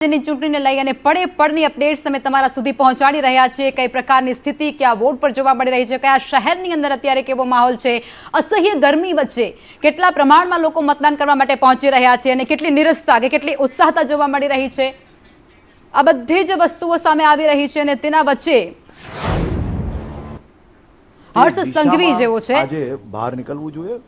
ની ચૂંટણીને લઈ અને પડે પડની અપડેટ્સ અમે તમારા સુધી પહોંચાડી રહ્યા છીએ। કઈ પ્રકારની સ્થિતિ ક્યાં વોટ પર જોવા મળી રહી છે, કયા શહેરની અંદર અત્યારે કેવો માહોલ છે, અસહ્ય ગરમી વચ્ચે કેટલા પ્રમાણમાં લોકો મતદાન કરવા માટે પહોંચી રહ્યા છે અને કેટલી નિરસતા કે કેટલી ઉત્સાહતા જોવા મળી રહી છે, આ બધી જ વસ્તુઓ સામે આવી રહી છે અને તેના વચ્ચે હર્ષ સંઘવી જેવો છે આજે બહાર નીકળવું જોઈએ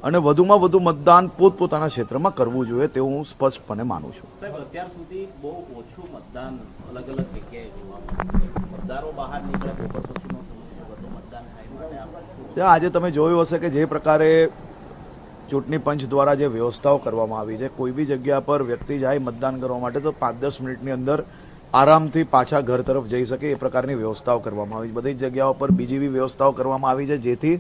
અને વધુમાં વધુ મતદાન પોતપોતાના ક્ષેત્રમાં કરવું જોઈએ તેવું હું સ્પષ્ટપણે માનું છું। સાહેબ, અત્યાર સુધી બહુ ઓછું મતદાન અલગ અલગ જગ્યાએ જોવા મળે છે। મતદારો બહાર નીકળે બપોર પછીનો સમય છે, વધુ મતદાન થાય માટે આજે તમે જોયું હશે કે જે પ્રકારે ચૂંટણી પંચ દ્વારા જે વ્યવસ્થાઓ કરવામાં આવી છે, કોઈ બી જગ્યા પર વ્યક્તિ જાય મતદાન કરવા માટે તો 5-10 મિનિટની અંદર આરામથી પાછા ઘર તરફ જઈ શકે એ પ્રકારની વ્યવસ્થાઓ કરવામાં આવી છે। બધી જ જગ્યાઓ પર બીજી બી વ્યવસ્થાઓ કરવામાં આવી છે જેથી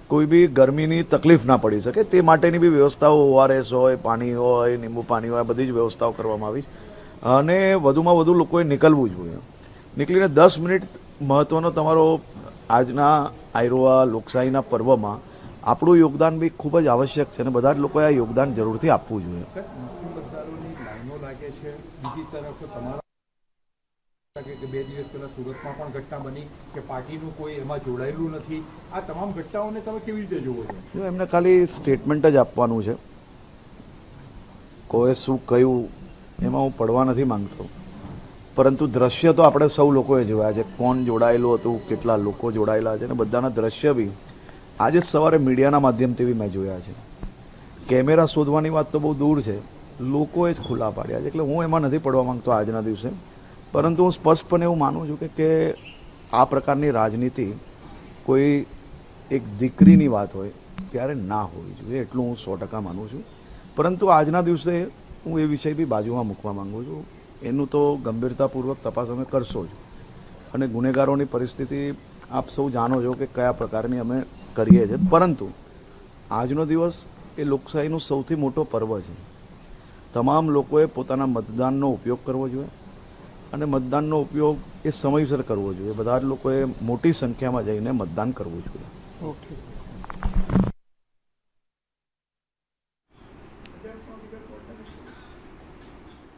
કોઈ બી ગરમીની તકલીફ ના પડી શકે તે માટેની બી વ્યવસ્થાઓ ORS હોય, પાણી હોય, લીંબુ પાણી હોય, બધી જ વ્યવસ્થાઓ કરવામાં આવી છે અને વધુમાં વધુ લોકોએ નીકળવું જોઈએ। નીકળીને 10 મિનિટ મહત્વનો તમારો આજના આયરોઆ લોકશાહીના પર્વમાં આપણું યોગદાન બી ખૂબ જ આવશ્યક છે અને બધા જ લોકોએ આ યોગદાન જરૂરથી આપવું જોઈએ। મતદારોની લાઈનો લાગે છે, બીજી તરફ તમારા કે 2 દિવસ પહેલા સુરતમાં પણ ઘટના બની કે પાર્ટીનું કોઈ એમાં જોડાયેલું નથી, આ તમામ ઘટનાઓને તમે કેવી રીતે જુઓ છો? એમને ખાલી સ્ટેટમેન્ટ જ આપવાનું છે, કોઈ શું કહ્યું એમાં હું પડવા નથી માંગતો, પરંતુ દ્રશ્ય તો આપણે સૌ લોકોએ જોયા છે, કોણ જોડાયેલું હતું, કેટલા લોકો જોડાયેલા છે અને બધાના દ્રશ્ય બી આજે જ સવારે મીડિયાના માધ્યમથી બી મેં જોયા છે। કેમેરા શોધવાની વાત તો બહુ દૂર છે, લોકોએ જ ખુલ્લા પાડ્યા છે, એટલે હું એમાં નથી પડવા માંગતો આજના દિવસે, પરંતુ હું સ્પષ્ટપણે એવું માનું છું કે આ પ્રકારની રાજનીતિ કોઈ એક દીકરીની વાત હોય ત્યારે ના હોવી જોઈએ, એટલું હું 100% માનું છું। પરંતુ આજના દિવસે હું એ વિષય બી બાજુમાં મૂકવા માંગુ છું, એનું તો ગંભીરતાપૂર્વક તપાસ અમે કરશો જ અને ગુનેગારોની પરિસ્થિતિ આપ સૌ જાણો છો કે કયા પ્રકારની અમે કરીએ છીએ, પરંતુ આજનો દિવસ એ લોકશાહીનું સૌથી મોટો પર્વ છે। તમામ લોકોએ પોતાના મતદાનનો ઉપયોગ કરવો જોઈએ અને મતદાનનો ઉપયોગ એ સમયસર કરવો જોઈએ। બધા જ લોકોએ મોટી સંખ્યામાં જઈને મતદાન કરવું જોઈએ। ઓકે।